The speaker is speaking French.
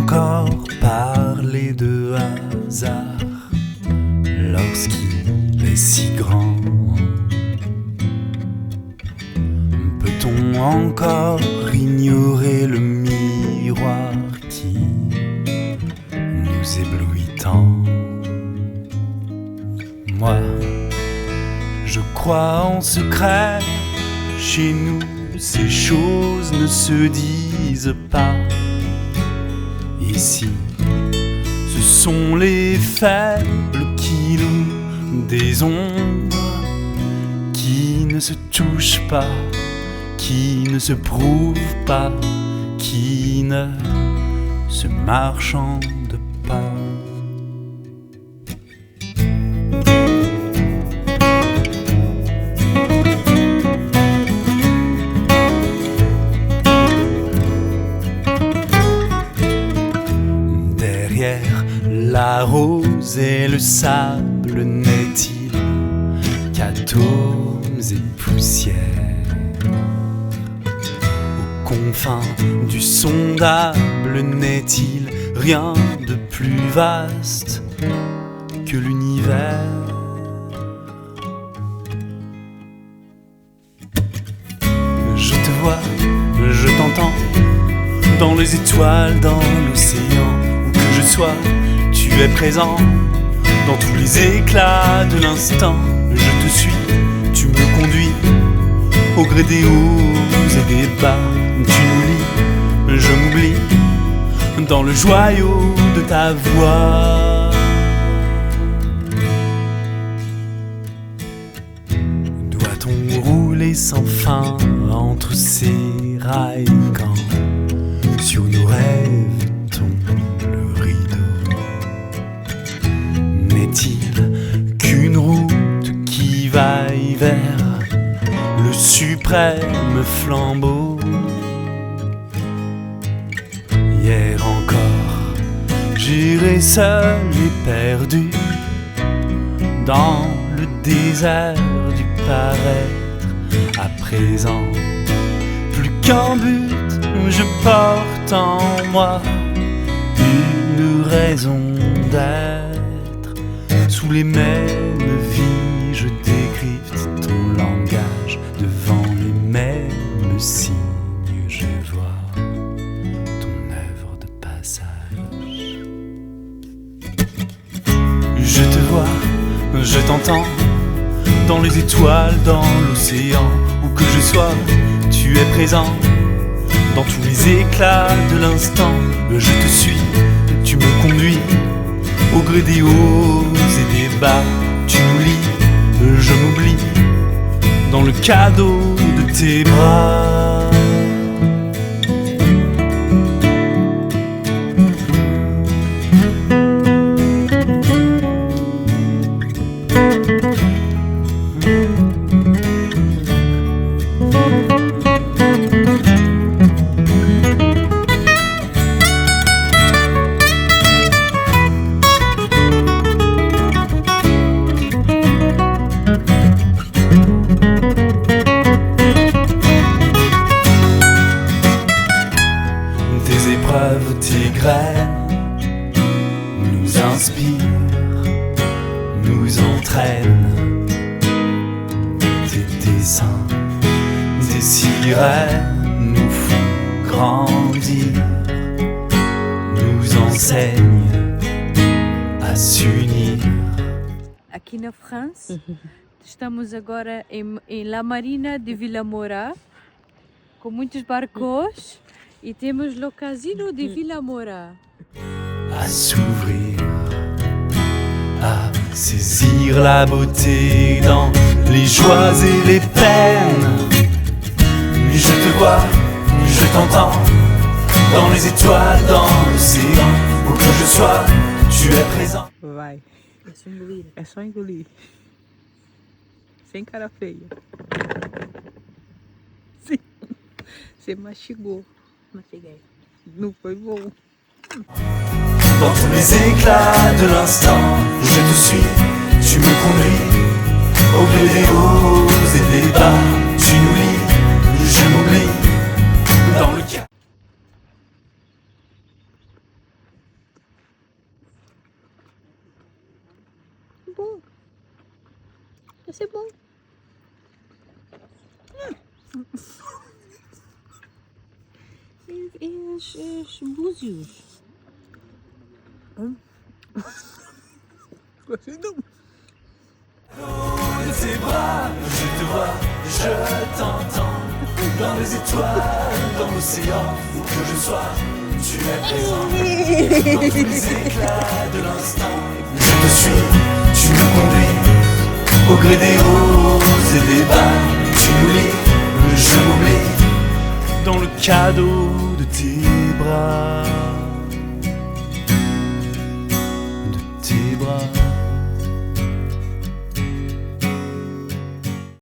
encore parler de hasard lorsqu'il est si grand? Peut-on encore ignorer le miroir qui nous éblouit tant? Moi, je crois en secret, chez nous ces choses ne se disent pas. Ici, ce sont les faibles qui louent des ombres qui ne se touchent pas, qui ne se prouvent pas, qui ne se marchandent pas. Derrière la rose et le sable, n'est-il qu'atomes et poussières? Aux confins du sondable, n'est-il rien de plus vaste que l'univers? Je te vois, je t'entends, dans les étoiles, dans l'océan, où que je sois, tu es présent, dans tous les éclats de l'instant. Je te suis, tu me conduis, au gré des hauts et des bas, tu nous lis, je m'oublie, dans le joyau de ta voix. Doit-on rouler sans fin entre ces rails quand sur nos rêves tombe le rideau? N'est-il qu'une route qui vaille vers le suprême flambeau? Hier encore, j'irai seul et perdu dans le désert du paraître. À présent, plus qu'un but, je porte en moi une raison d'être. Sous les mêmes vies, je décrypte ton langage. Devant les mêmes signes, je vois ton œuvre de passage. Je te vois, je t'entends, dans les étoiles, dans l'océan, où que je sois, tu es présent, dans tous les éclats de l'instant. Je te suis, tu me conduis, au gré des hauts et des bas, tu nous lis, je m'oublie, dans le cadeau de tes bras. Tes épreuves, tes graines nous inspirent, nous entraînent. Tes dessins, des sirènes nous font grandir, nous enseignent a s'unir. Aqui na França, estamos agora em La Marina de Vila Moura, com muitos barcos, e temos o casino de Vila Moura. À s'ouvrir, à saisir la beauté dans les joies et les peines. Je te vois, je t'entends, dans les étoiles, dans l'océan, où que je sois, tu es présent. Vai. É só engolir. Sem cara feia. Sim. Você mastigou. Mastiguei. Não foi bom. Dans tous les éclats de l'instant, je te suis, tu me conduis, au gré des hauts et des bas, tu nous lis, je m'oublie, dans le cas. bon. C'est bon. És búzios. Gostei não. De tes bras, je te vois, je t'entends. Dans les étoiles, dans l'océan, où que je sois, tu es présent. Dans tous les éclats de l'instant, je te suis, tu me conduis. Au gré des hauts et des bas, tu m'oublies, je m'oublie. Dans le cadeau de tes bras, de tes bras.